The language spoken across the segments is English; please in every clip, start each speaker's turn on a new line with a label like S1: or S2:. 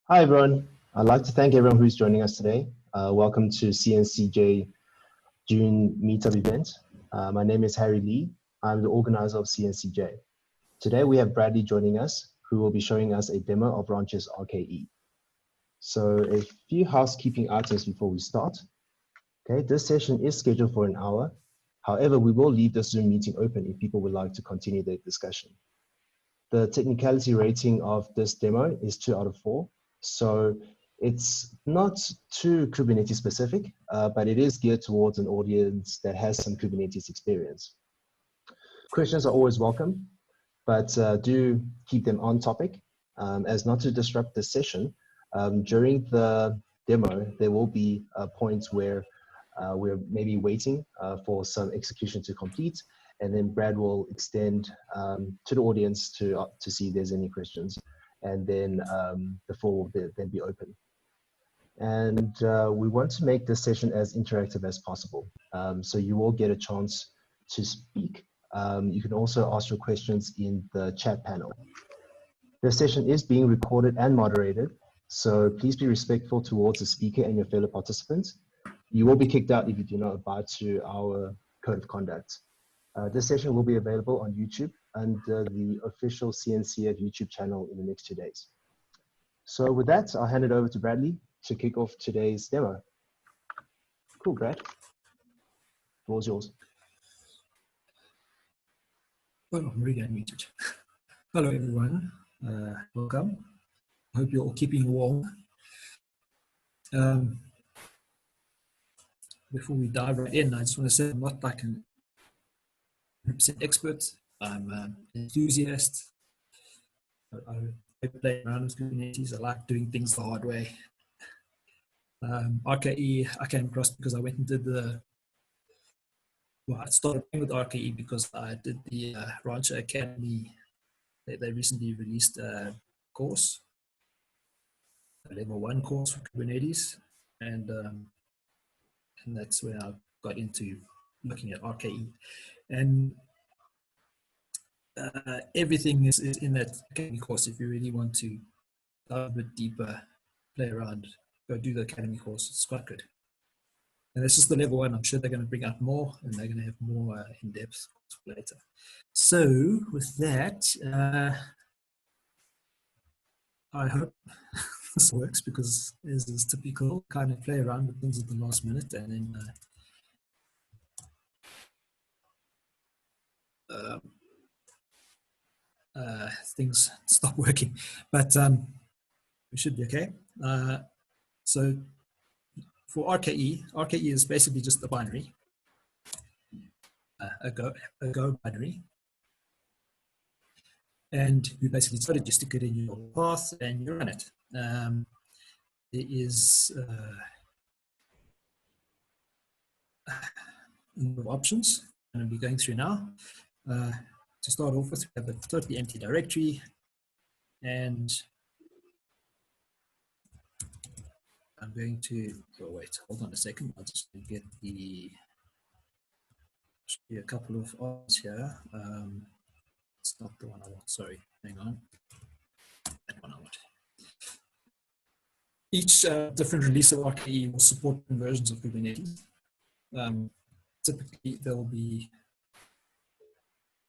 S1: Hi, everyone. I'd like to thank everyone who's joining us today. Welcome to CNCJ June Meetup event. My name is Harry Lee. I'm the organizer of CNCJ. Today, we have Bradley joining us, who will be showing us a demo of Rancher's RKE. So a few housekeeping items before we start. Okay, this session is scheduled for an hour. However, we will leave the Zoom meeting open if people would like to continue the discussion. The technicality rating of this demo is 2 out of 4. So it's not too Kubernetes specific, but it is geared towards an audience that has some Kubernetes experience. Questions are always welcome, but do keep them on topic as not to disrupt the session. During the demo, there will be points where we're maybe waiting for some execution to complete, and then Brad will extend to the audience to see if there's any questions, and then the floor will then be open. And we want to make this session as interactive as possible. So you will get a chance to speak. You can also ask your questions in the chat panel. The session is being recorded and moderated, so please be respectful towards the speaker and your fellow participants. You will be kicked out if you do not abide to our code of conduct. This session will be available on YouTube under the official CNCF YouTube channel in the next 2 days. So with that, I'll hand it over to Bradley to kick off today's demo. Cool, Brad. The floor's yours.
S2: Well, I'm really unmuted. Hello, everyone. Welcome. I hope you're all keeping warm. Before we dive right in, I just want to say I'm not like an 100% expert. I'm an enthusiast. I play around with Kubernetes. I like doing things the hard way. RKE, I came across because I went and did I started playing with RKE because I did the Rancher Academy. They recently released a course, a level 1 course for Kubernetes. And that's where I got into looking at RKE. And everything is in that Academy course. If you really want to dive a bit deeper, play around, go do the Academy course. It's quite good. And that's just the level 1. I'm sure they're going to bring out more, and they're going to have more in-depth later. So with that, I hope this works, because as is typical, kind of play around with things at the last minute, and then things stop working. But we should be okay. So for RKE is basically just a binary, a Go binary. And you basically just stick it in your path and you run it. There is a number of options I'm going to be going through now. To start off with, we have a totally empty directory, and I'm going to, wait, hold on a second. I'll just get a couple of options here. It's not the one I want, sorry, hang on. That one I want. Each different release of RKE will support versions of Kubernetes. Typically, there will be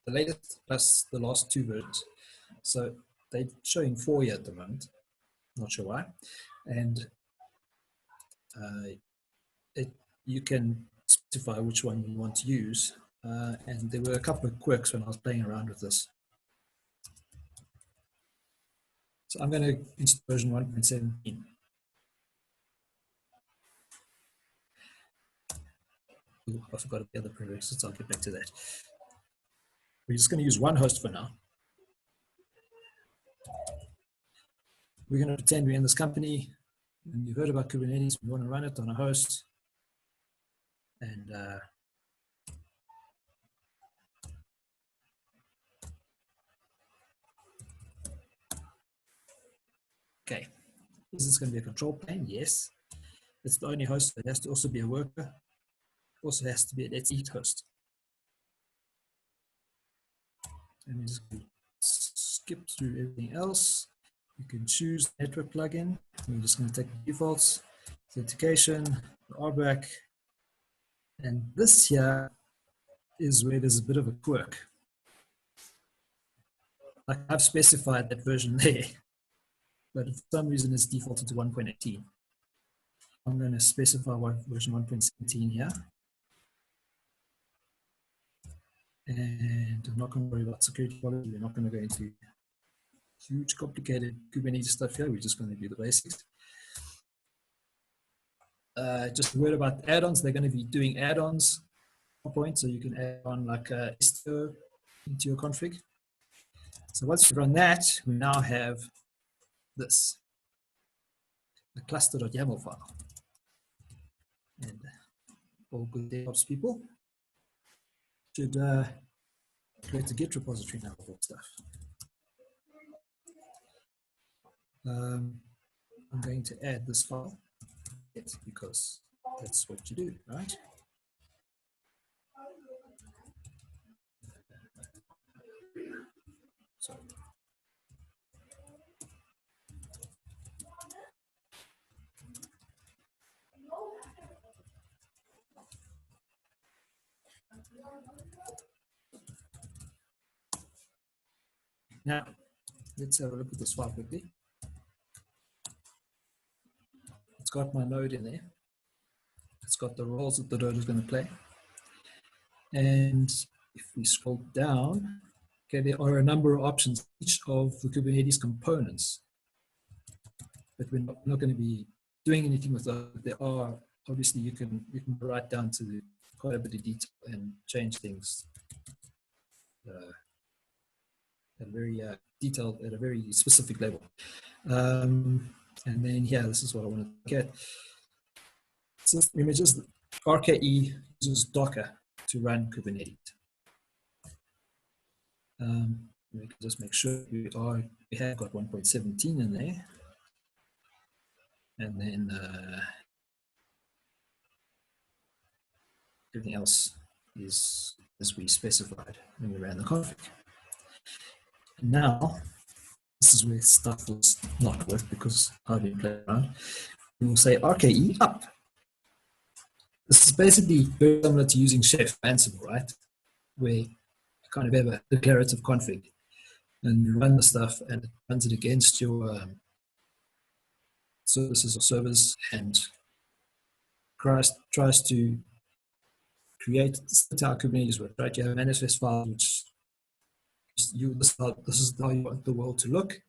S2: the latest plus the last 2 versions. So they're showing 4 here at the moment. Not sure why. And you can specify which one you want to use. And there were a couple of quirks when I was playing around with this. So I'm going to install version 1.17. I forgot the other prerequisites. I'll get back to that. We're just going to use one host for now. We're going to pretend we're in this company, and you've heard about Kubernetes. We want to run it on a host. And okay, is this going to be a control plane? Yes. It's the only host. It has to also be a worker. Also has to be a let's eat host. And we just skip through everything else. You can choose network plugin. I'm just going to take the defaults, authentication, RBAC, and this here is where there's a bit of a quirk. Like I've specified that version there, but for some reason it's defaulted to 1.18. I'm going to specify version 1.17 here. And I'm not going to worry about security policy. We're not going to go into huge complicated Kubernetes stuff here. We're just going to do the basics. Just a word about add-ons. They're going to be doing add-ons at point, so you can add on like Istio into your config. So once you run that, we now have this, the cluster.yaml file. And all good DevOps people should create a Git repository now for stuff. I'm going to add this file because that's what you do, right? So now let's have a look at this file quickly. It's got my node in there. It's got the roles that the node is going to play. And if we scroll down, okay, there are a number of options, each of the Kubernetes components. But we're not going to be doing anything with those. There are, obviously, you can write down to quite a bit of detail and change things at a very detailed, at a very specific level. And then here, this is what I want to get. System images, RKE uses Docker to run Kubernetes. We can just make sure we have got 1.17 in there. And then everything else is as we specified when we ran the config. And now, this is where stuff will not work because I've been playing around. We will say RKE up. This is basically very similar to using Chef Ansible, right? Where you kind of have a declarative config and you run the stuff and it runs it against your services or servers and tries to create how Kubernetes works, right? You have a manifest file which this is how you want the world to look.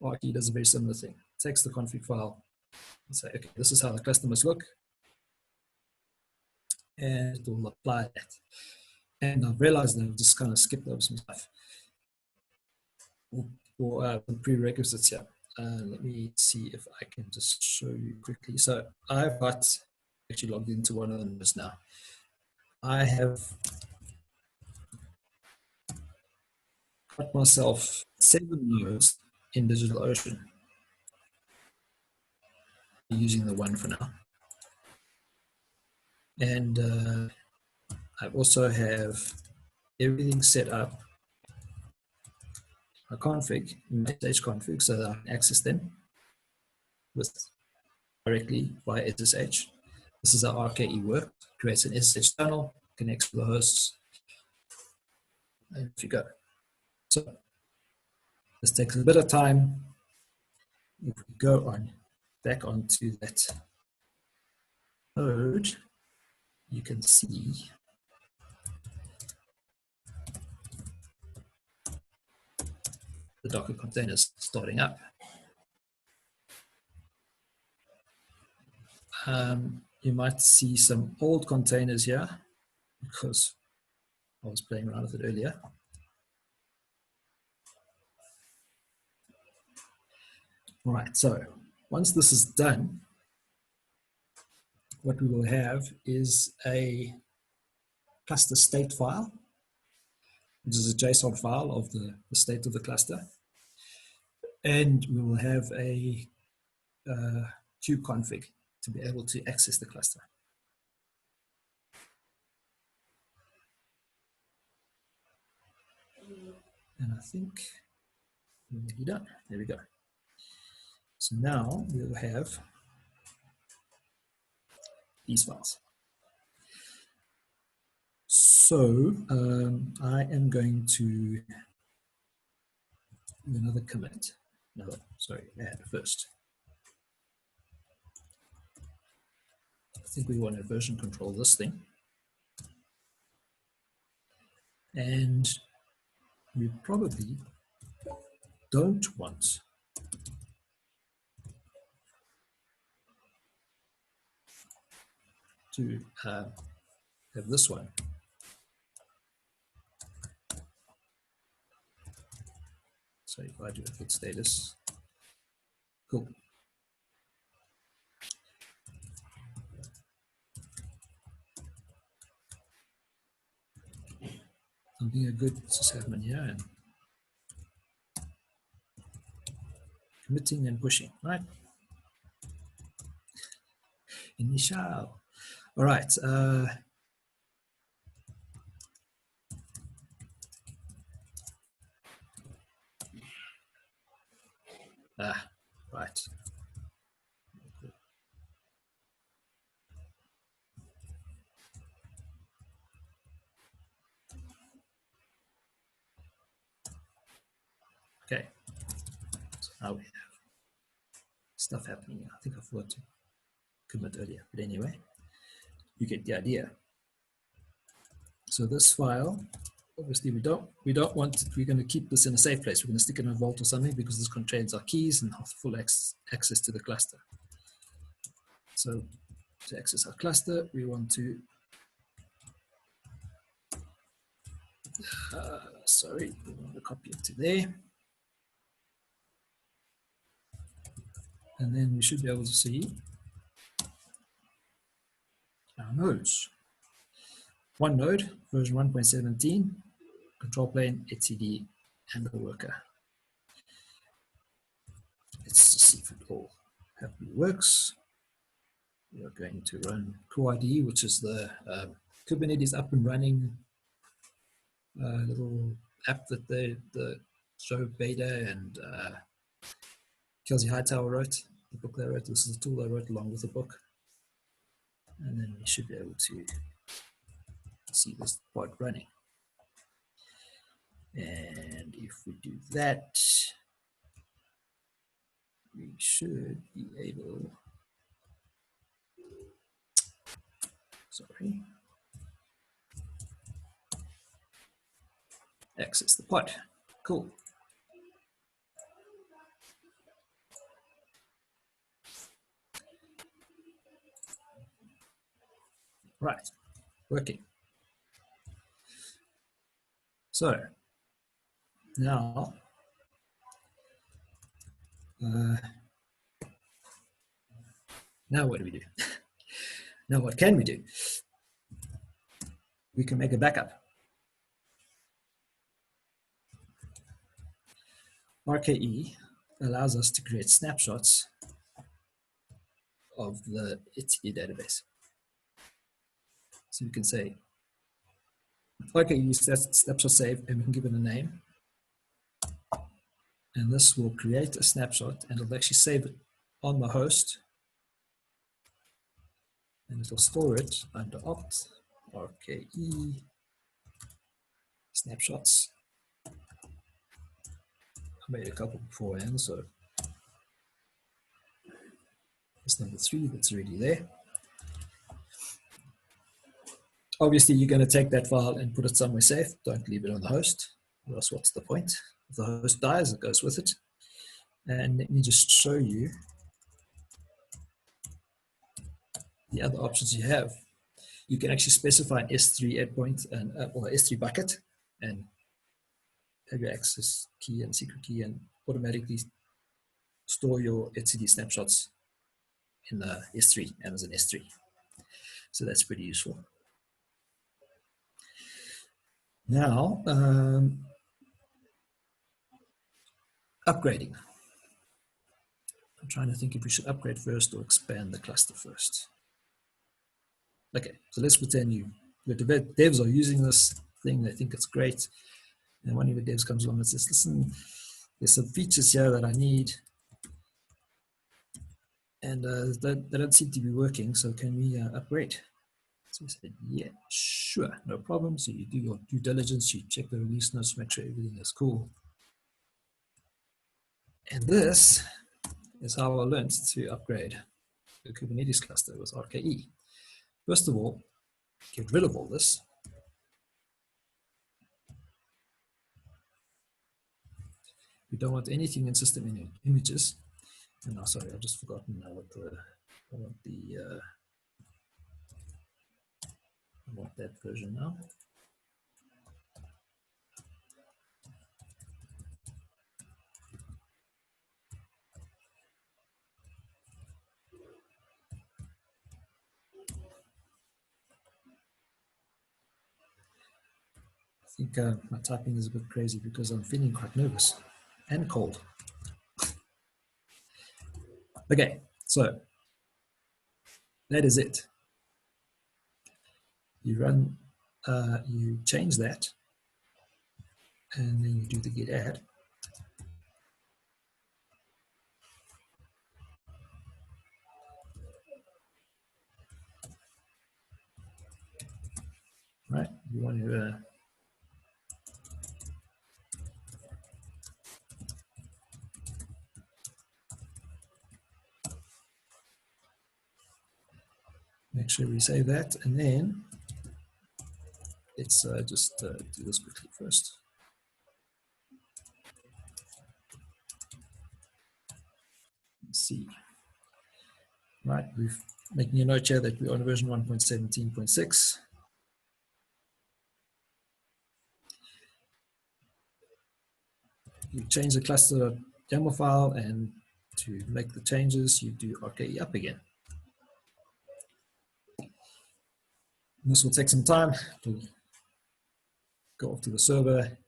S2: RKE does a very similar thing. It takes the config file and say, okay, this is how the cluster must look. And it will apply that. And I've realized that I've just kind of skipped over some stuff or prerequisites here. Let me see if I can just show you quickly. So I've got actually logged into one of them just now. I have got myself 7 nodes in DigitalOcean. I'm using the one for now. And I also have everything set up, a config, SSH config, so that I can access them directly via SSH. This is how RKE works. Creates an SSH tunnel, connects to the hosts, and off you go. So this takes a bit of time. If we go back onto that node, you can see the Docker containers starting up. You might see some old containers here because I was playing around with it earlier. All right, so once this is done, what we will have is a cluster state file, which is a JSON file of the state of the cluster. And we will have a kubeconfig to be able to access the cluster. And I think we're nearly done. There we go. So now we'll have these files. So I am going to do another commit. No, sorry, add first. I think we want to version control this thing. And we probably don't want to have this one. So if I do a fit status, cool. Something good sysadmin here and committing and pushing, right? Initial. All right. Right. Okay. So now we have stuff happening. I think I forgot to commit earlier, but anyway, you get the idea. So this file, obviously we don't want it, we're going to keep this in a safe place. We're going to stick it in a vault or something because this contains our keys and full access to the cluster. So to access our cluster, we want to, sorry, we want to copy it to there. And then we should be able to see our nodes. One node, version 1.17, control plane, etcd, and the worker. Let's just see if it all happily works. We are going to run QID, which is the Kubernetes up and running little app that the Joe Beda and Kelsey Hightower wrote, the book they wrote. This is the tool they wrote along with the book. And then we should be able to see this pod running. And if we do that, we should be able, sorry, access the pod. Cool. Right, working. So now, now what do we do? Now what can we do? We can make a backup. RKE allows us to create snapshots of the etcd database. So you can say, RKE snapshot save, and we can give it a name. And this will create a snapshot, and it'll actually save it on the host. And it'll store it under opt, RKE, snapshots. I made a couple beforehand, so it's number 3 that's already there. Obviously, you're going to take that file and put it somewhere safe. Don't leave it on the host, or else what's the point? If the host dies, it goes with it. And let me just show you the other options you have. You can actually specify an S3 endpoint and or S3 bucket, and have your access key and secret key, and automatically store your etcd snapshots in the S3, Amazon S3. So that's pretty useful. Now, upgrading. I'm trying to think if we should upgrade first or expand the cluster first. Okay, so let's pretend the devs are using this thing, they think it's great, and one of the devs comes along and says, listen, there's some features here that I need. and they don't seem to be working. So can we upgrade? So we said, yeah, sure, no problem. So you do your due diligence, you check the release notes, make sure everything is cool. And this is how I learned to upgrade the Kubernetes cluster with RKE. First of all, get rid of all this. We don't want anything in system images. And now, sorry, I've just forgotten now what I want that version now. I think my typing is a bit crazy because I'm feeling quite nervous and cold. Okay, so that is it. You run, you change that, and then you do the git add. Right, you want to make sure we save that, and then let's just do this quickly first. Let's see. Right, we're making a note here that we're on version 1.17.6. You change the cluster YAML file, and to make the changes, you do RKE up again. This will take some time to go off to the server,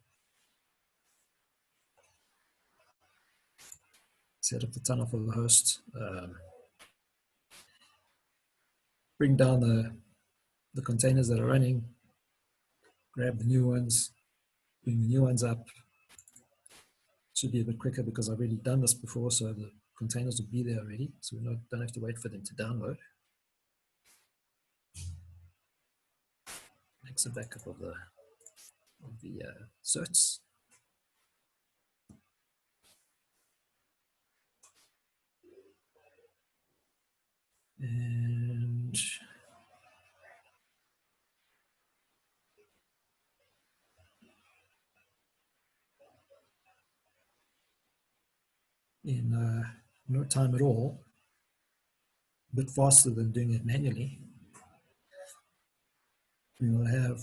S2: set up the tunnel for the host, bring down the containers that are running, grab the new ones, bring the new ones up. Should be a bit quicker because I've already done this before, so the containers will be there already, so we don't have to wait for them to download. Makes a backup of the certs. And in no time at all, a bit faster than doing it manually, we will have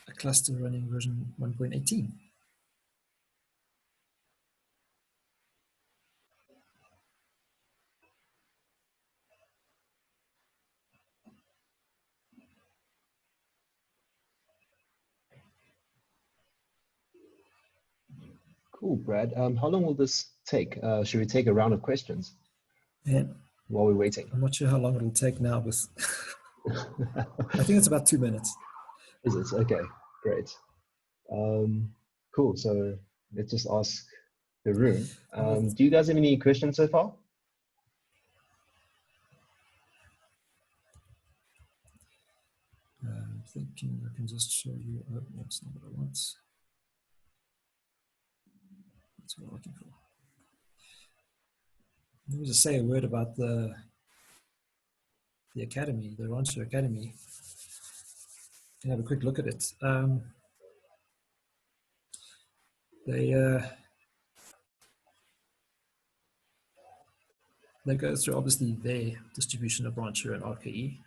S2: a cluster running version 1.18.
S1: Cool, Brad. How long will this take? Should we take a round of questions
S2: And
S1: while we're waiting?
S2: I'm not sure how long it'll take now with, I think it's about 2 minutes.
S1: Is it? Okay, great. Cool, so let's just ask the room. Do you guys have any questions so far?
S2: I'm thinking I can just show you, oh, that's not what I want. That's what I'm looking for. Let me just say a word about the academy, the Rancher Academy. You can have a quick look at it. They go through obviously their distribution of Rancher and RKE,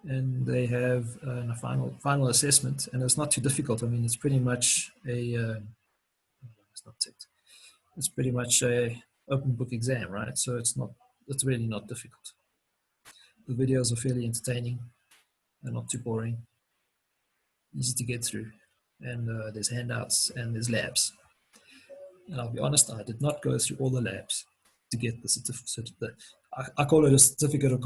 S2: and they have a final assessment, and it's not too difficult. I mean, it's pretty much a it's not ticked. It's pretty much a open book exam, right? So it's really not difficult. The videos are fairly entertaining. They're not too boring, easy to get through, and there's handouts and there's labs. And I'll be honest, I did not go through all the labs to get the certificate. I call it a certificate of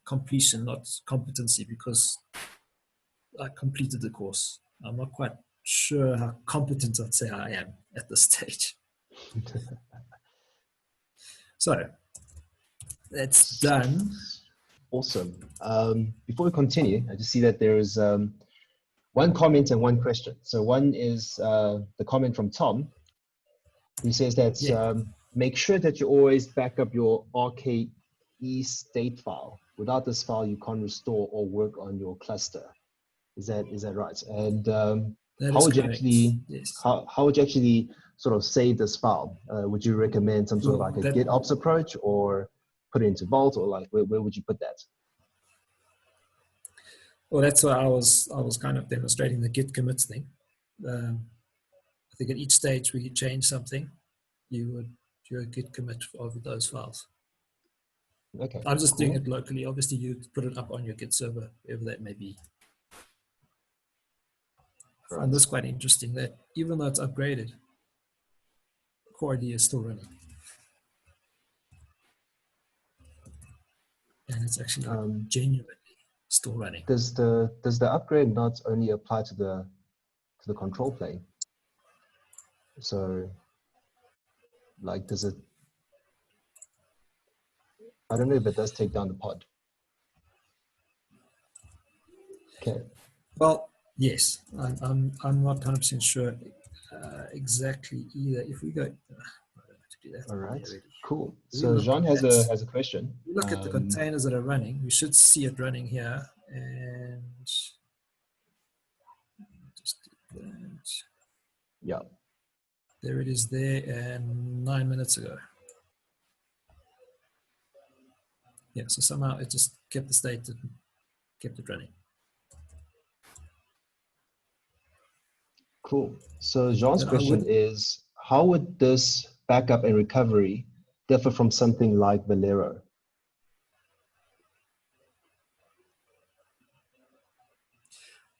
S2: completion, not competency, because I completed the course. I'm not quite sure how competent I'd say I am at this stage. So that's done.
S1: Awesome. Before we continue, I just see that there is one comment and one question. So one is the comment from Tom, who says that make sure that you always back up your RKE state file. Without this file, you can't restore or work on your cluster. Is that right? And how would you actually how would you actually sort of save this file? Would you recommend some sort of like a GitOps approach, or put it into Vault, or like where would you put that?
S2: Well, that's why I was kind of demonstrating the git commits thing. I think at each stage where you change something, you would do a git commit of those files.
S1: Okay.
S2: I'm just doing it locally. Obviously, you put it up on your Git server, wherever that may be. I find this quite interesting that even though it's upgraded, core ID is still running. And it's actually genuinely still running.
S1: Does the upgrade not only apply to the control plane? So like, does it, I don't know if it does take down the pod. Okay.
S2: Well, yes, I'm not 100% sure exactly either. If we go, I don't have to do that.
S1: All right,
S2: Already.
S1: cool. So Jean has a question.
S2: We look at the containers that are running. We should see it running here, and just do that.
S1: Yeah.
S2: There it is there, and 9 minutes ago. Yeah, so somehow it just kept the state and kept it running.
S1: Cool. So Jean's question is, how would this backup and recovery differ from something like Valero?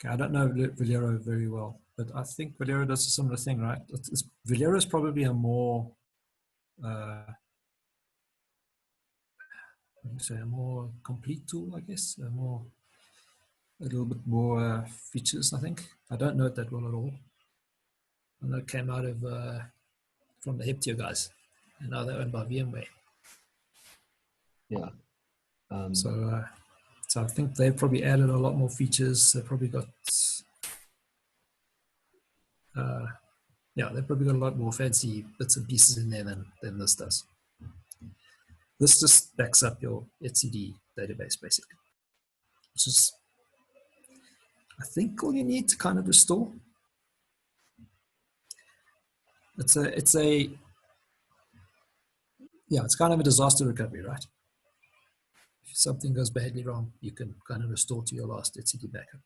S2: Okay, I don't know Valero very well, but I think Valero does a similar thing, right? Valero is probably a more, a more complete tool, I guess. A little bit more features, I think. I don't know it that well at all. I know it came out of from the Heptio guys, and now they're owned by VMware.
S1: Yeah.
S2: So I think they've probably added a lot more features. They've probably got, they've probably got a lot more fancy bits and pieces in there than this does. This just backs up your etcd database, basically, which is, I think, all you need to kind of restore. It's kind of a disaster recovery, right? If something goes badly wrong, you can kind of restore to your last etcd backup.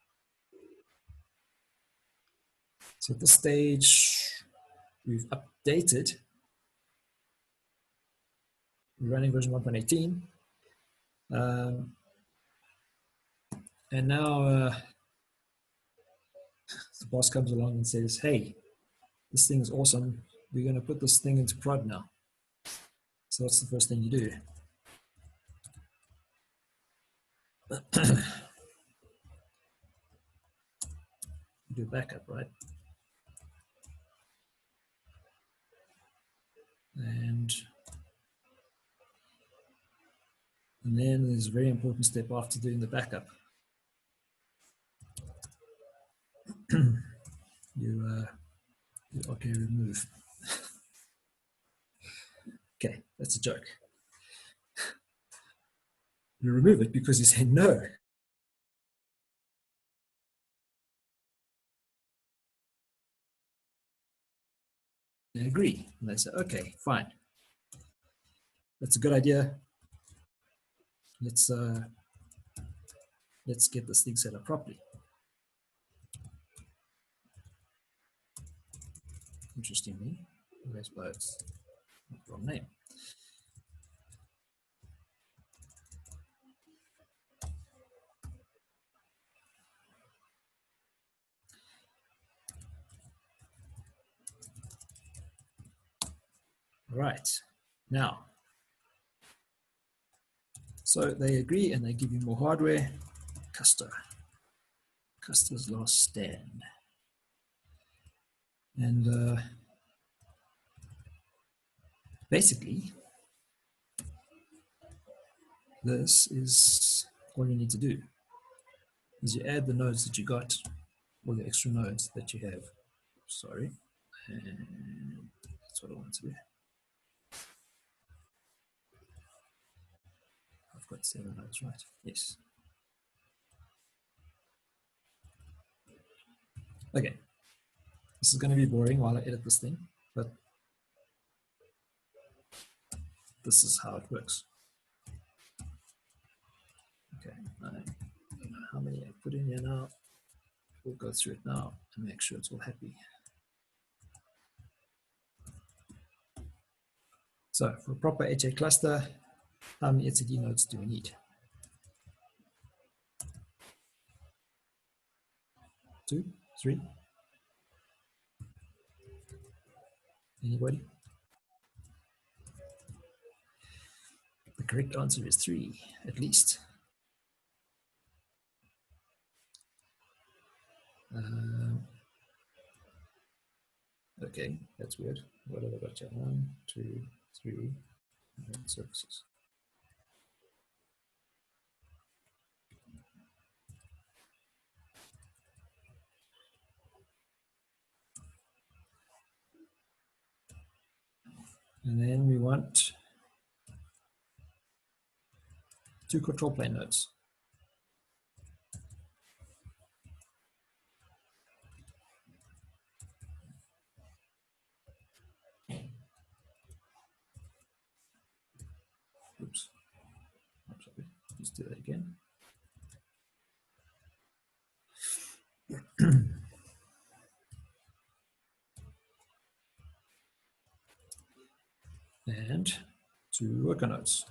S2: So at this stage, we've updated. We're running version 1.18. And now the boss comes along and says, hey, this thing is awesome. We're going to put this thing into prod now. So that's the first thing you do. You do backup, right? And then there's a very important step after doing the backup. You okay, remove. Okay, that's a joke. You remove it because you say no. They agree, and they say, okay, fine. That's a good idea. Let's get this thing set up properly. Interestingly, where's boats? Wrong name. Right, now, so they agree and they give you more hardware. Custer's last stand. And basically, this is all you need to do, is you add the nodes that you got, or the extra nodes that you have. Sorry, and that's what I want to do. I've got 7 nodes, right? Yes. Okay, this is going to be boring while I edit this thing, but this is how it works. Okay, I don't know how many I put in here now. We'll go through it now and make sure it's all happy. So for a proper HA cluster, how many etcd nodes do we need? 2, 3? Anybody? The correct answer is 3, at least. Okay, that's weird. What have I got here? 1, 2, 3, and services. And then we want 2 control plane nodes. Oops. Sorry. Let's do that again. And 2 worker nodes.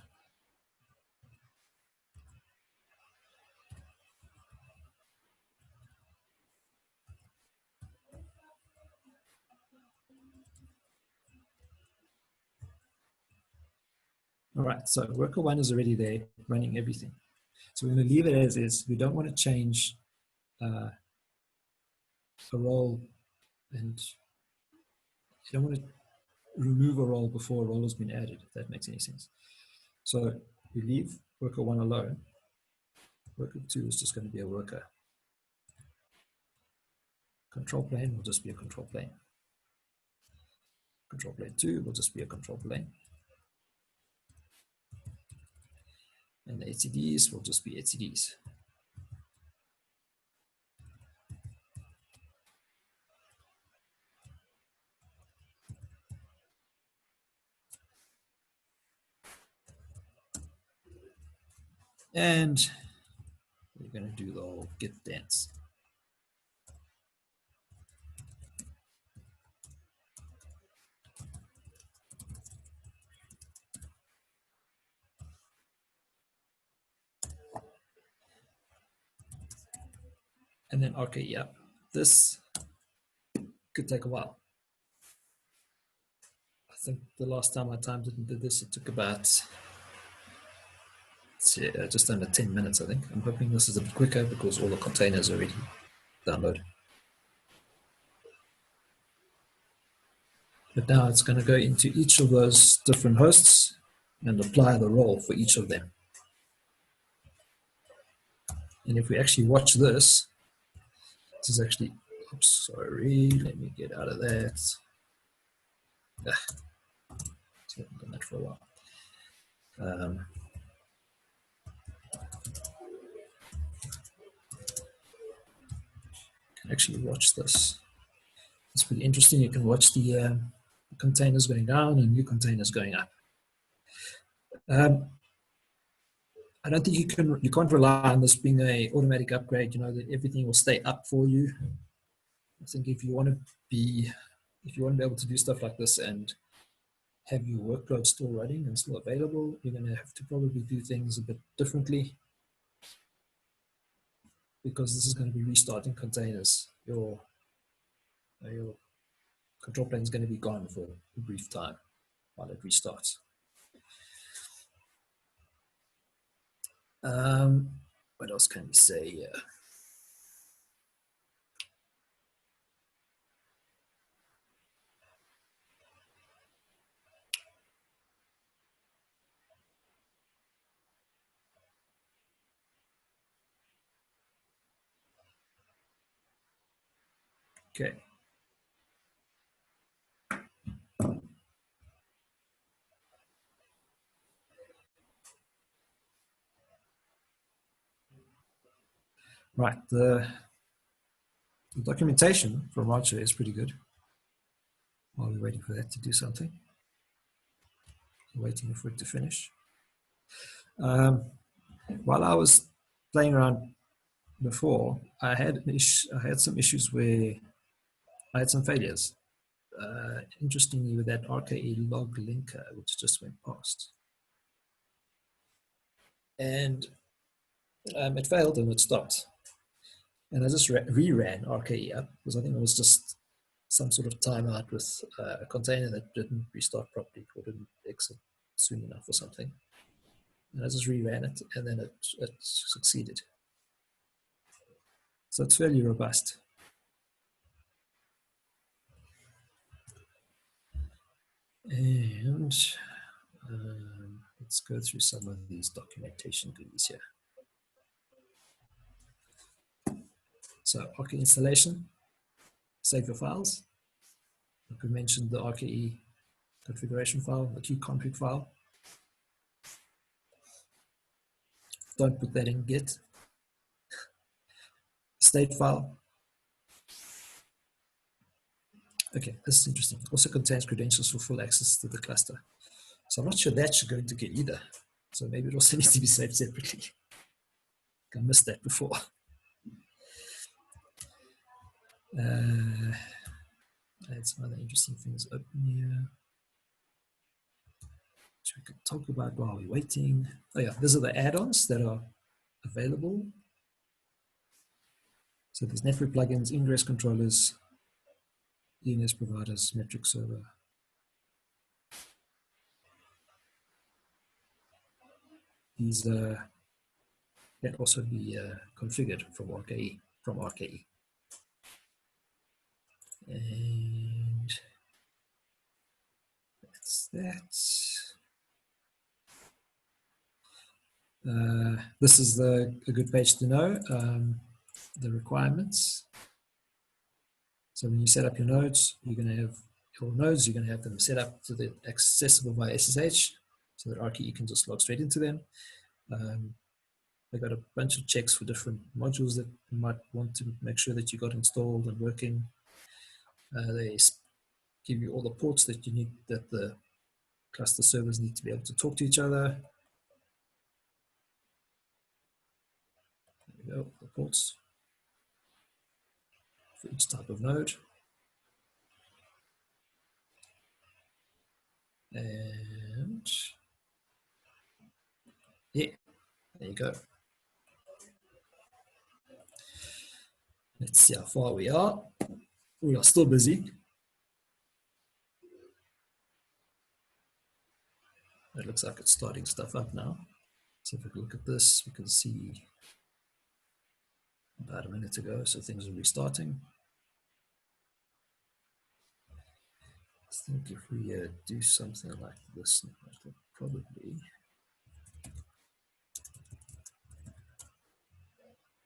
S2: All right, so worker 1 is already there running everything. So we're going to leave it as is. We don't want to change a role, and you don't want to remove a role before a role has been added, if that makes any sense. So we leave worker 1 alone. Worker 2 is just going to be a worker. Control plane will just be a control plane. Control plane 2 will just be a control plane. And the etcds will just be etcds. And we're going to do the whole git dance. And then RKE up. This could take a while. I think the last time I timed it and did this, it took about just under 10 minutes, I think. I'm hoping this is a bit quicker because all the containers are already downloaded. But now it's going to go into each of those different hosts and apply the role for each of them. And if we actually watch this, this is actually, oops, sorry, let me get out of that. I haven't done that for a while. Can actually watch this. It's pretty interesting. You can watch the containers going down and new containers going up. I don't think you can't rely on this being a automatic upgrade. You know that everything will stay up for you. I think if you want to be able to do stuff like this and have your workload still running and still available, you're going to have to probably do things a bit differently, because this is going to be restarting containers. Your control plane is going to be gone for a brief time while it restarts. What else can we say here? Okay. Right, the documentation from Roger is pretty good. While we're waiting for that to do something, waiting for it to finish. While I was playing around before, I had some issues where I had some failures. Interestingly, with that RKE log linker, which just went past, and it failed and it stopped. And I just reran RKE up because I think it was just some sort of timeout with a container that didn't restart properly or didn't exit soon enough or something. And I just reran it, and then it succeeded. So it's fairly robust. And let's go through some of these documentation goodies here. So RKE installation, save your files. Like we mentioned, the RKE configuration file, the qconfig file. Don't put that in Git. State file. Okay, this is interesting. Also contains credentials for full access to the cluster. So I'm not sure that should go into Git either. So maybe it also needs to be saved separately. I missed that before. I had some other interesting things open here, which we could talk about while we're waiting. Oh yeah, these are the add-ons that are available. So there's network plugins, ingress controllers, DNS providers, metric server. These can also be configured from RKE. And that's that. This is a good page to know, the requirements. So when you set up your nodes, you're going to have them set up so they're accessible by SSH, so that RKE can just log straight into them. They've got a bunch of checks for different modules that you might want to make sure that you got installed and working. They give you all the ports that you need, that the cluster servers need to be able to talk to each other. There we go, the ports for each type of node. And yeah, there you go. Let's see how far we are. We are still busy. It looks like it's starting stuff up now. So if we look at this, we can see about a minute ago, so things are restarting. I think if we do something like this, it'll probably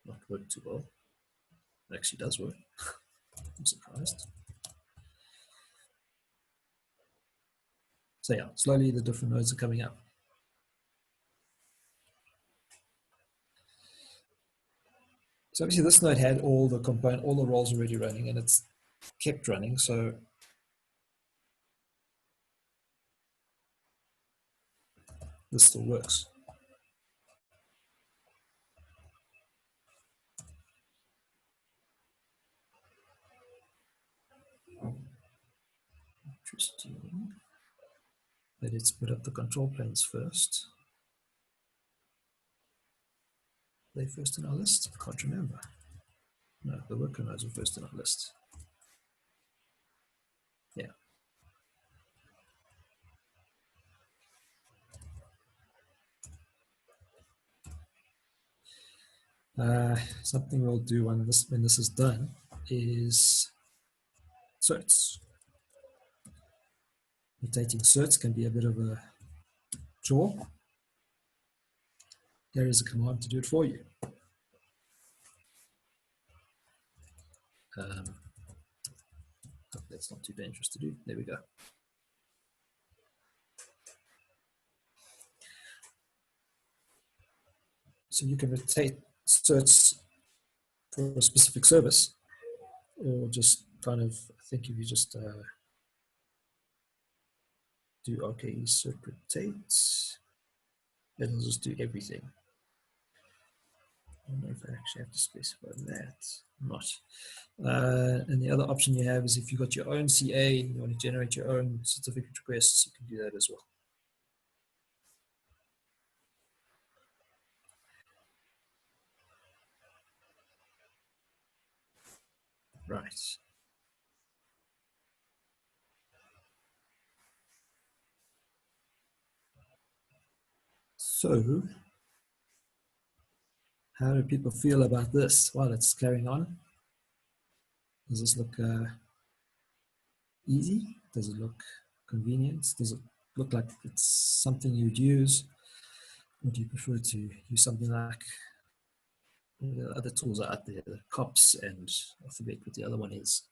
S2: not work too well. It actually does work. I'm surprised. So yeah, slowly the different nodes are coming up. So obviously this node had all the roles already running, and it's kept running. So this still works. Interesting. But let's put up the control planes first. Are they first in our list? I can't remember. No, the worker nodes are first in our list. Yeah. Something we'll do when this is done is certs. Rotating certs can be a bit of a chore. There is a command to do it for you. that's not too dangerous to do. There we go. So you can rotate certs for a specific service, or just kind of, I think if you just do RKE cert rotate, it'll just do everything. I don't know if I actually have to specify that or not. And the other option you have is if you've got your own CA and you want to generate your own certificate requests, you can do that as well. Right. So, how do people feel about this while it's carrying on? Does this look easy? Does it look convenient? Does it look like it's something you'd use? Or do you prefer to use something like the other tools are out there, the COPS, and I forget what the other one is?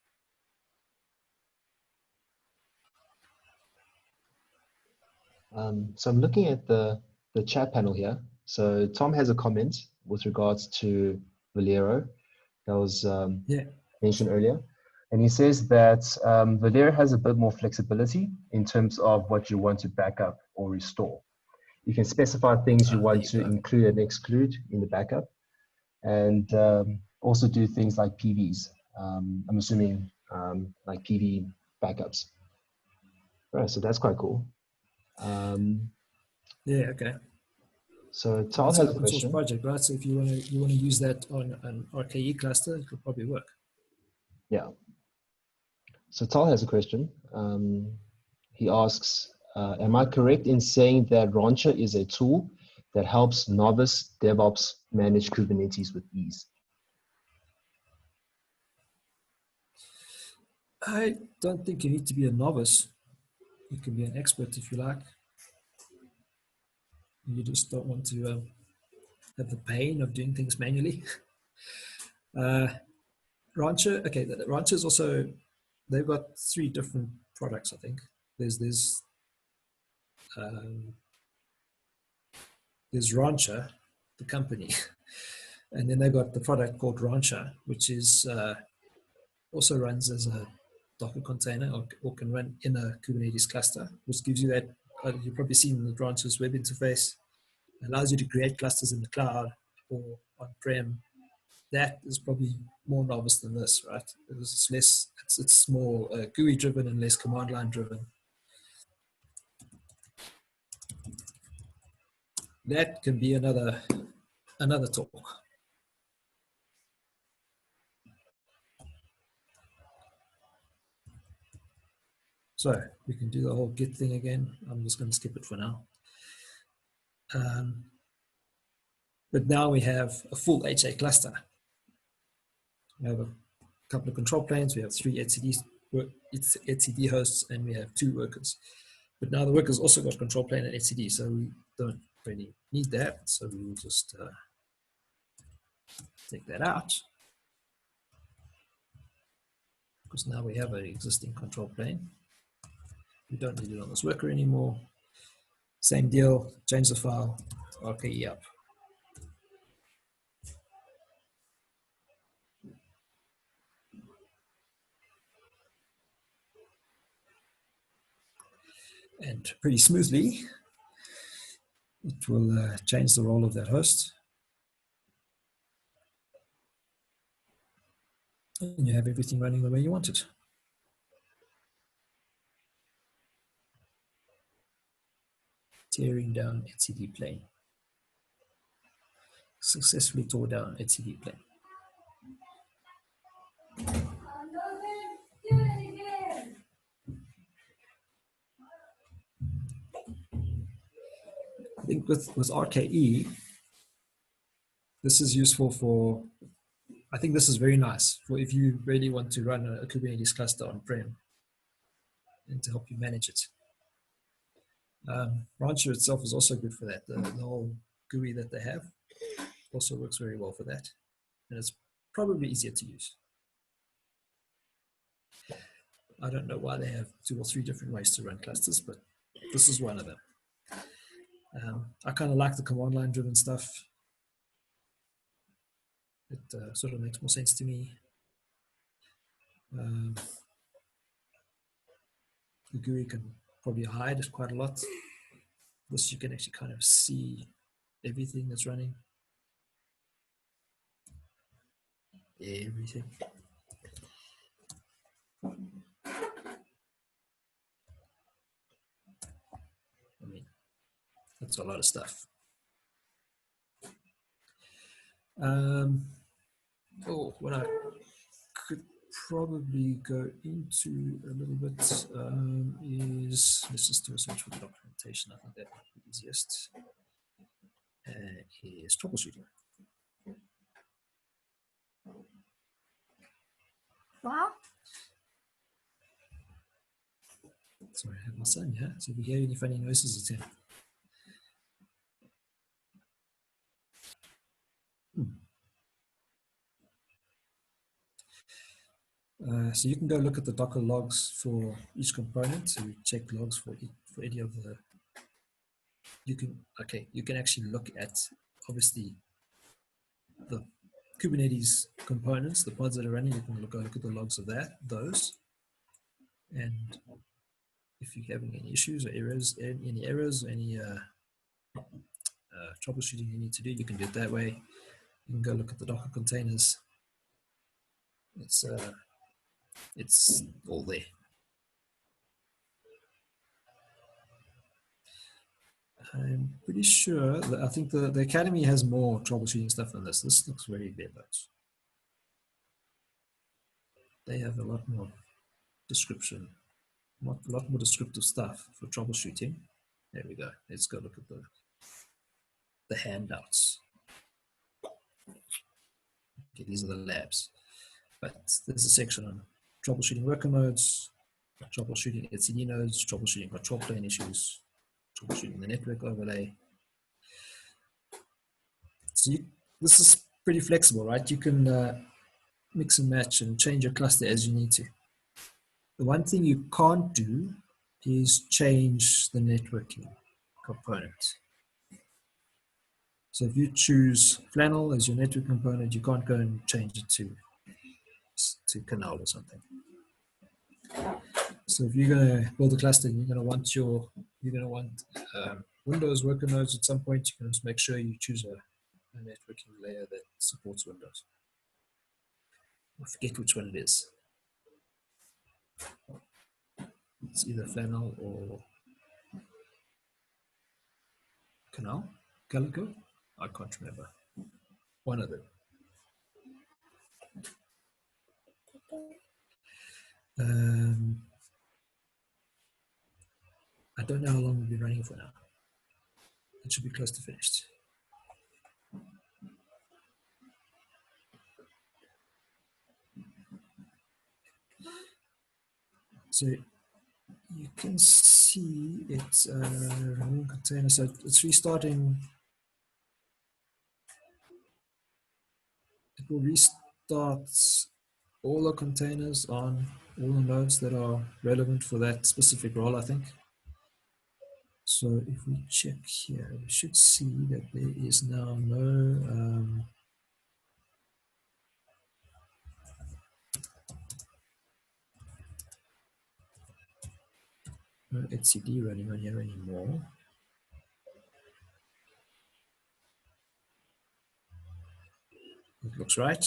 S1: So I'm looking at the chat panel here. So Tom has a comment with regards to Valero that was mentioned earlier. And he says that Valero has a bit more flexibility in terms of what you want to back up or restore. You can specify things you want to include and exclude in the backup, and also do things like PVs. I'm assuming like PV backups. Right, so that's quite cool.
S2: Yeah, okay.
S1: So Tal has a question.
S2: Source project, right? So if you want to use that on an RKE cluster, it could probably work.
S1: Yeah. So Tal has a question. He asks, am I correct in saying that Rancher is a tool that helps novice DevOps manage Kubernetes with ease?
S2: I don't think you need to be a novice. You can be an expert if you like. You just don't want to have the pain of doing things manually. Rancher, okay, Rancher is also, they've got 3 different products, I think. There's Rancher, the company, and then they've got the product called Rancher, which is also runs as a Docker container or can run in a Kubernetes cluster, which gives you that, you've probably seen the Rancher's web interface, allows you to create clusters in the cloud or on-prem. That is probably more novice than this, right? Because it's less, it's more GUI driven and less command line driven. That can be another talk. So we can do the whole Git thing again. I'm just going to skip it for now. But now we have a full HA cluster. We have a couple of control planes. We have 3 etcd hosts, and we have 2 workers. But now the workers also got control plane and etcd, so we don't really need that. So we will just take that out, because now we have an existing control plane. We don't need it on this worker anymore. Same deal, change the file, RKE up. And pretty smoothly, it will change the role of that host. And you have everything running the way you want it. Tearing down etcd plane. Successfully tore down etcd plane. I think with RKE, this is useful for, I think this is very nice for if you really want to run a Kubernetes cluster on-prem and to help you manage it. Rancher itself is also good for that. The whole GUI that they have also works very well for that. And it's probably easier to use. I don't know why they have 2 or 3 different ways to run clusters, but this is one of them. I kind of like the command line driven stuff. It sort of makes more sense to me. The GUI can probably hide it quite a lot. This you can actually kind of see everything that's running. Everything. I mean, that's a lot of stuff. What I could probably go into a little bit is, let's just do a search for the documentation. I think that might be easiest. Is troubleshooting.
S3: Wow.
S2: Sorry, I have my son, yeah? So if you hear any funny noises, it's him. So you can go look at the Docker logs for each component. So you check logs for any of the. You can actually look at obviously the Kubernetes components, the pods that are running. You can go look at the logs of those, and if you're having any issues or errors, any troubleshooting you need to do, you can do it that way. You can go look at the Docker containers. It's all there. I'm pretty sure that I think the Academy has more troubleshooting stuff than this. This looks very DevOps. They have a lot more description, a lot more descriptive stuff for troubleshooting. There we go. Let's go look at the handouts. Okay, these are the labs. But there's a section on troubleshooting worker nodes, troubleshooting etcd nodes, troubleshooting control plane issues, troubleshooting the network overlay. So this is pretty flexible, right? You can mix and match and change your cluster as you need to. The one thing you can't do is change the networking component. So if you choose Flannel as your network component, you can't go and change it to Canal or something. So if you're going to build a cluster, you're going to want Windows worker nodes at some point. You can just make sure you choose a networking layer that supports Windows. I forget which one it is. It's either Flannel or Canal, Calico. I can't remember. One of them. I don't know how long we'll be running for now. It should be close to finished. So you can see it's running container. So it's restarting. It will restart all the containers on all the nodes that are relevant for that specific role, I think. So if we check here, we should see that there is now no no etcd running on here anymore. It looks right.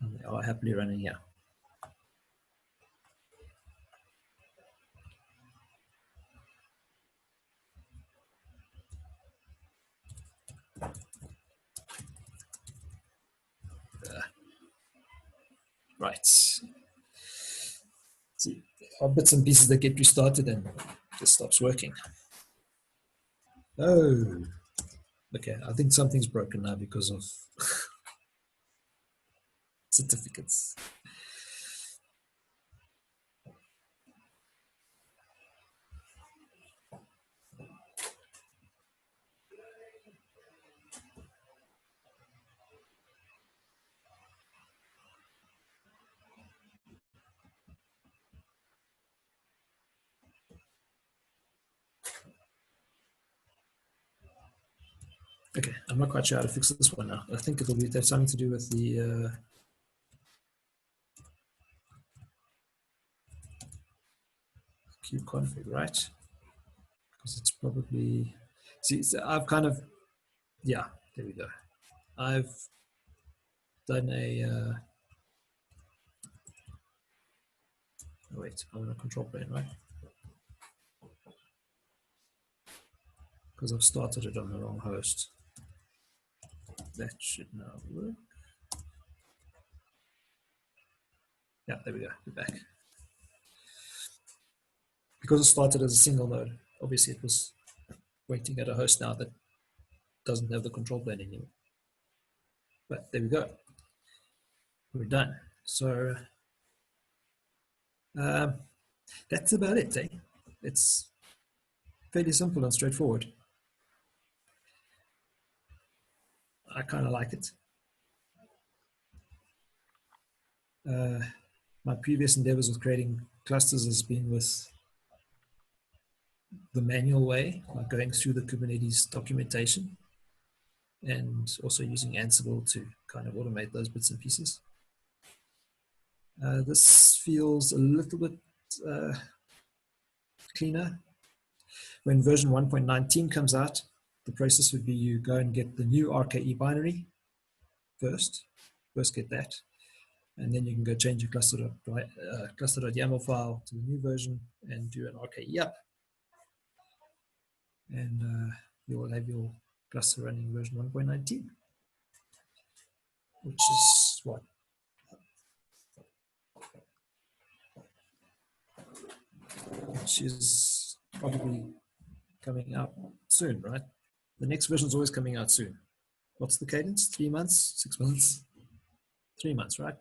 S2: And they are happily running here. Right. See, our bits and pieces that get restarted and just stops working. Oh, okay. I think something's broken now because of certificates. Okay, I'm not quite sure how to fix this one now. I think it'll be there's something to do with the kubeconfig, right? Because it's probably, see, so I've kind of, yeah, there we go. I've done a, oh wait, I want a control plane, right? Because I've started it on the wrong host. That should now work. Yeah, there we go, we're back. Because it started as a single node, obviously it was waiting at a host now that doesn't have the control plane anymore. But there we go. We're done. So that's about it, eh? It's fairly simple and straightforward. I kind of like it. My previous endeavors with creating clusters has been with the manual way, like going through the Kubernetes documentation and also using Ansible to kind of automate those bits and pieces. This feels a little bit cleaner. When version 1.19 comes out, the process would be you go and get the new RKE binary first get that, and then you can go change your cluster.yaml file to the new version and do an RKE up, and you will have your cluster running version 1.19, which is what? Which is probably coming out soon, right? The next version is always coming out soon. What's the cadence? 3 months? 6 months? 3 months, right?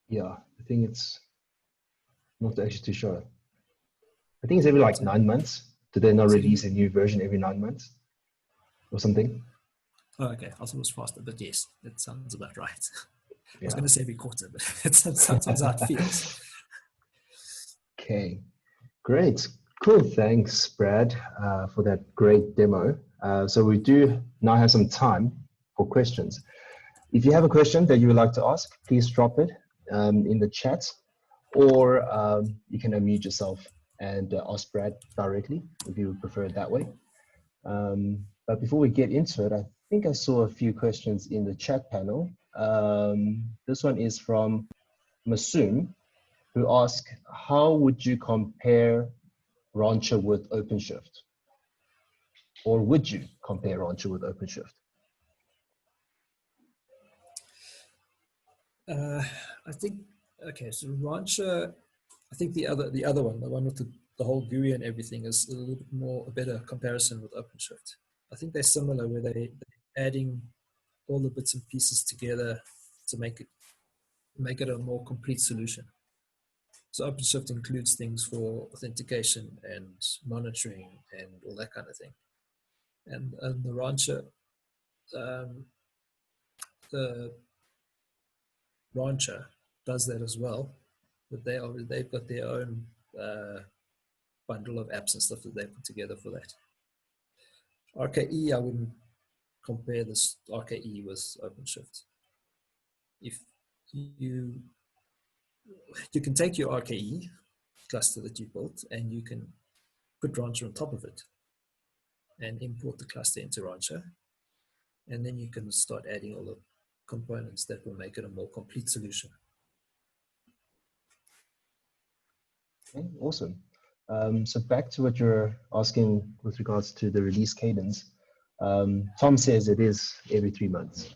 S1: Yeah, I think it's not actually too sure. I think it's every like 9 months. Do they not release a new version every 9 months or something?
S2: Oh, okay. I thought it was faster, but yes, that sounds about right.
S1: Yeah.
S2: I was going to say every quarter, but it's sometimes how it feels.
S1: Okay, great. Cool. Thanks, Brad, for that great demo. So we do now have some time for questions. If you have a question that you would like to ask, please drop it in the chat, or you can unmute yourself and ask Brad directly if you would prefer it that way. But before we get into it, I think I saw a few questions in the chat panel. This one is from Masoom, who asked, how would you compare Rancher with OpenShift? Or would you compare Rancher with OpenShift?
S2: I think, okay, so Rancher, I think the other one, the one with the whole GUI and everything, is a little bit more a better comparison with OpenShift. I think they're similar, where they're adding all the bits and pieces together to make it a more complete solution. So OpenShift includes things for authentication and monitoring and all that kind of thing. And the Rancher, the Rancher does that as well, but they've got their own bundle of apps and stuff that they put together for that. RKE, I wouldn't compare this RKE with OpenShift. If you can take your RKE cluster that you built and you can put Rancher on top of it and import the cluster into Rancher, and then you can start adding all the components that will make it a more complete solution.
S1: Okay, awesome. So back to what you're asking with regards to the release cadence. Tom says it is every 3 months.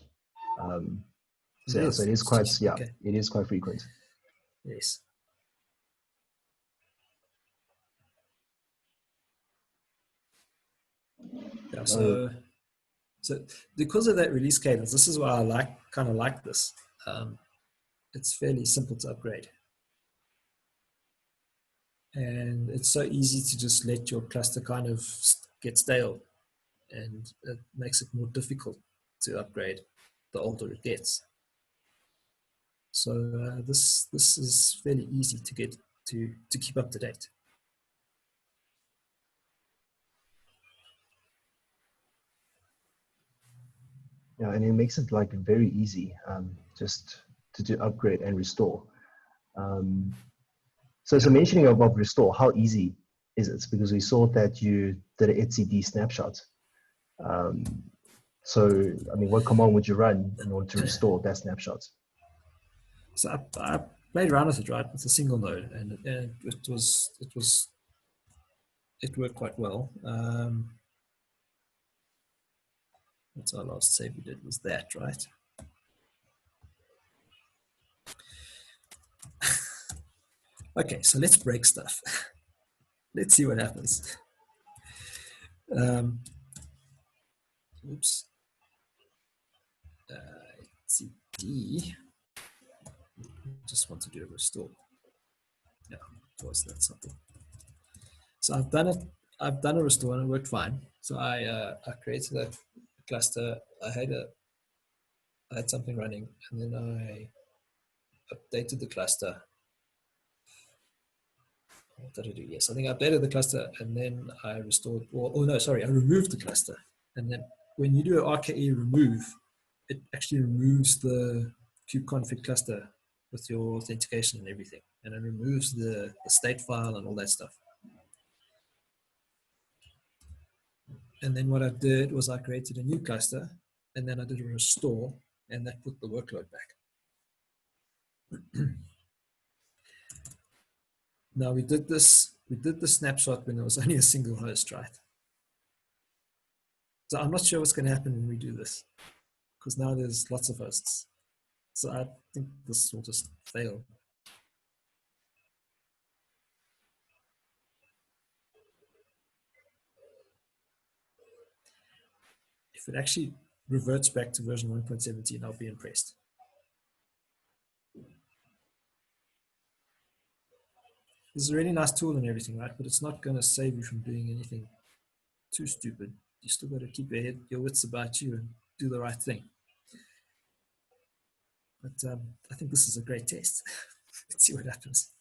S1: So it is quite, okay. It is quite frequent.
S2: Yes. Yeah, so because of that release cadence, this is why I kind of like this. It's fairly simple to upgrade. And it's so easy to just let your cluster kind of get stale, and it makes it more difficult to upgrade the older it gets. So this is fairly easy to get to keep up to date.
S1: Yeah, and it makes it like very easy just to do upgrade and restore. So mentioning about restore, how easy is it? Because we saw that you did an etcd snapshot. So, I mean, what command would you run in order to restore that snapshot?
S2: So I played around with it, right? It's a single node, and it worked quite well. What's our last save we did was that, right? Okay, so let's break stuff. Let's see what happens. Oops. CD. Just want to do a restore. Yeah, of course, that's something. So I've done it. I've done a restore and it worked fine. So I created a cluster. I had something running, and then I updated the cluster. What did I do? Yes, I think I updated the cluster, and then I restored. Oh no, sorry, I removed the cluster. And then when you do an RKE remove, it actually removes the kubeconfig cluster with your authentication and everything, and it removes the state file and all that stuff. And then what I did was I created a new cluster, and then I did a restore, and that put the workload back. Now we did the snapshot when there was only a single host, right? So I'm not sure what's going to happen when we do this, because now there's lots of hosts. So I think this will just fail. If it actually reverts back to version 1.17, I'll be impressed. This is a really nice tool and everything, right? But it's not going to save you from doing anything too stupid. You still got to keep your wits about you and do the right thing. But I think this is a great test. Let's see what happens.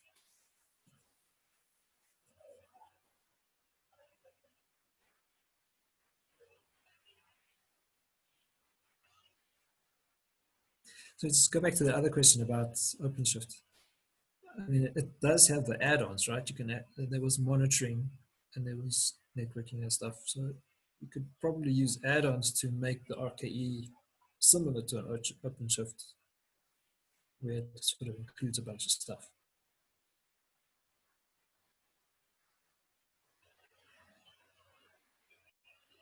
S2: So let's go back to the other question about OpenShift. I mean, it does have the add-ons, right? You can add, there was monitoring and there was networking and stuff. So you could probably use add-ons to make the RKE similar to an OpenShift, where it sort of includes a bunch of stuff.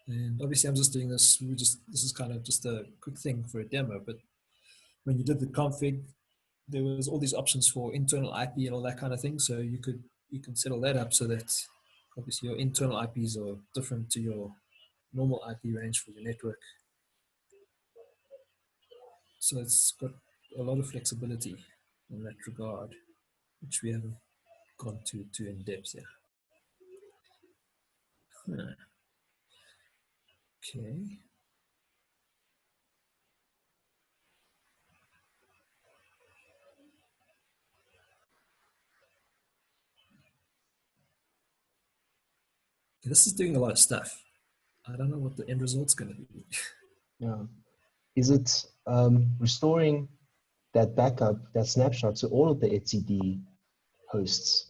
S2: And obviously I'm just doing this, this is kind of just a quick thing for a demo, but when you did the config, there was all these options for internal IP and all that kind of thing. So you can settle that up so that obviously your internal IPs are different to your normal IP range for your network. So it's got a lot of flexibility in that regard, which we haven't gone too in depth yet. Okay. This is doing a lot of stuff. I don't know what the end result's going to be.
S1: Yeah. Is it restoring that backup, that snapshot to all of the etcd hosts?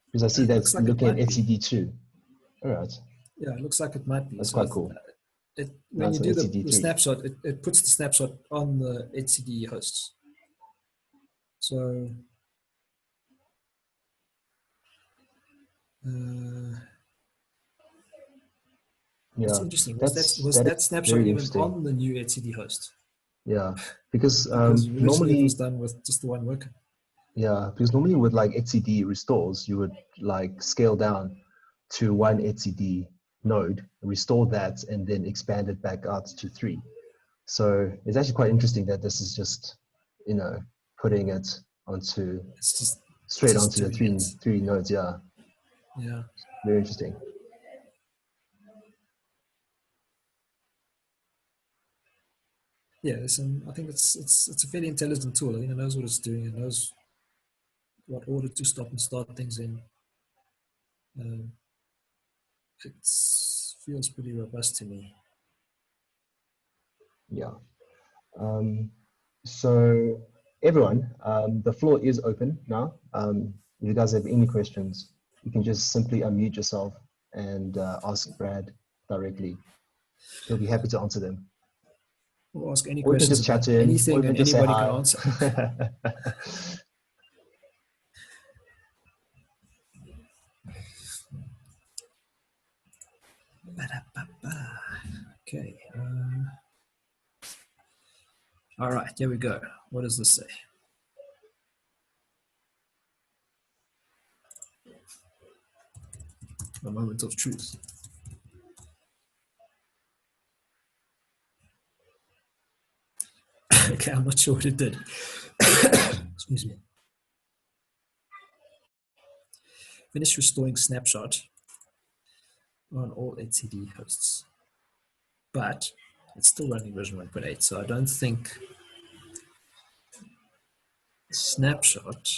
S1: Because I see that's
S2: Like
S1: looking at etcd2. All right.
S2: Yeah, it looks like it might be.
S1: That's
S2: So
S1: quite cool.
S2: when you
S1: on
S2: do the
S1: etcd3.
S2: snapshot, it puts the snapshot on the etcd hosts. So it's interesting. Was that snapshot even on the new etcd host?
S1: Yeah, because
S2: originally
S1: normally
S2: it was done with just the one worker.
S1: Yeah, because normally with like etcd restores, you would like scale down to one etcd node, restore that, and then expand it back out to 3. So it's actually quite interesting that this is just, putting it onto straight onto the three nodes. Yeah.
S2: Yeah.
S1: Very interesting.
S2: Yeah, I think it's a fairly intelligent tool. I think it knows what it's doing. It knows what order to stop and start things in. It feels pretty robust to me.
S1: Yeah. So everyone, the floor is open now. If you guys have any questions, you can just simply unmute yourself and ask Brad directly. He'll be happy to answer them.
S2: Or ask any
S1: Or you can
S2: questions
S1: just chat
S2: about
S1: to him, or
S2: anything
S1: even
S2: and
S1: just say
S2: anybody can
S1: hi.
S2: answer. Okay. All right, here we go. What does this say? A moment of truth. Okay, I'm not sure what it did. Excuse me. Finish restoring snapshot on all etcd hosts. But it's still running version 1.8, so I don't think snapshot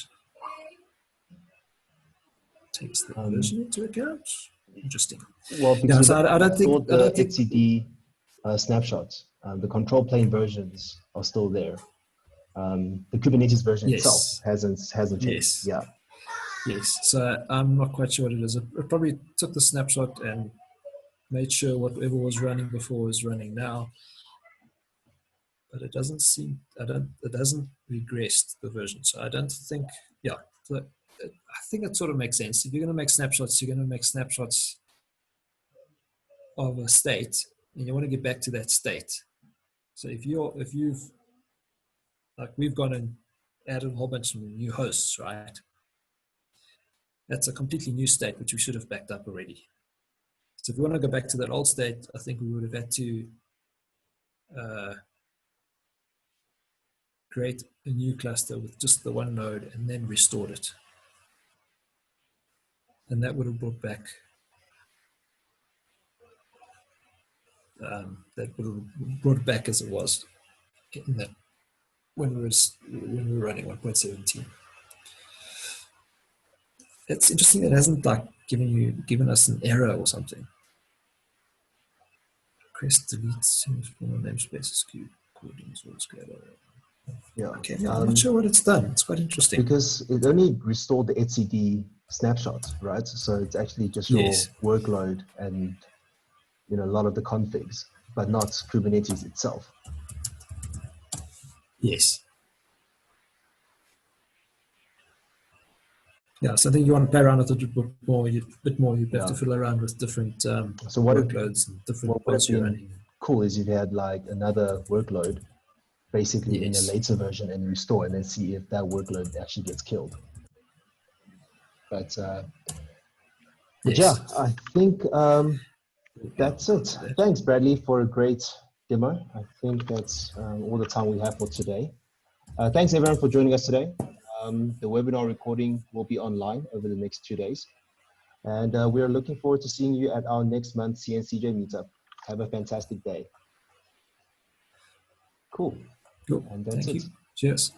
S2: takes the version into account. Interesting.
S1: Well, because
S2: Yeah,
S1: we've
S2: so I don't think
S1: the etcd snapshots, the control plane versions are still there. The Kubernetes version itself
S2: Yes.
S1: hasn't changed.
S2: Yes.
S1: Yeah.
S2: Yes. So I'm not quite sure what it is. It probably took the snapshot and made sure whatever was running before is running now. But it doesn't seem, it hasn't regressed the version. So I don't think, yeah. So I think it sort of makes sense. If you're going to make snapshots, you're going to make snapshots of a state, and you want to get back to that state. So if you've, like we've gone and added a whole bunch of new hosts, right? That's a completely new state, which we should have backed up already. So if we want to go back to that old state, I think we would have had to create a new cluster with just the one node and then restored it. And that would have brought back, that would have brought it back as it was in that when we were running 1.17. It's interesting. It hasn't like given us an error or something. Press delete former namespaces queue according to scalar.
S1: Yeah.
S2: Okay, yeah, I'm not sure what it's done. It's quite interesting.
S1: Because it only restored the etcd snapshots, right? So it's actually just your workload and a lot of the configs, but not Kubernetes itself.
S2: Yes. Yeah, so I think you want to play around with it a bit more. You have to fiddle around with different
S1: so what
S2: workloads and different
S1: what would have
S2: you're
S1: been
S2: running.
S1: cool is if you had like another workload basically in a later version and restore and then see if that workload actually gets killed. But yeah, I think that's it. Thanks, Bradley, for a great demo. I think that's all the time we have for today. Thanks, everyone, for joining us today. The webinar recording will be online over the next 2 days. And we are looking forward to seeing you at our next month CNCJ meetup. Have a fantastic day. Cool.
S2: Cool.
S1: And that's
S2: Thank
S1: it.
S2: you. Cheers.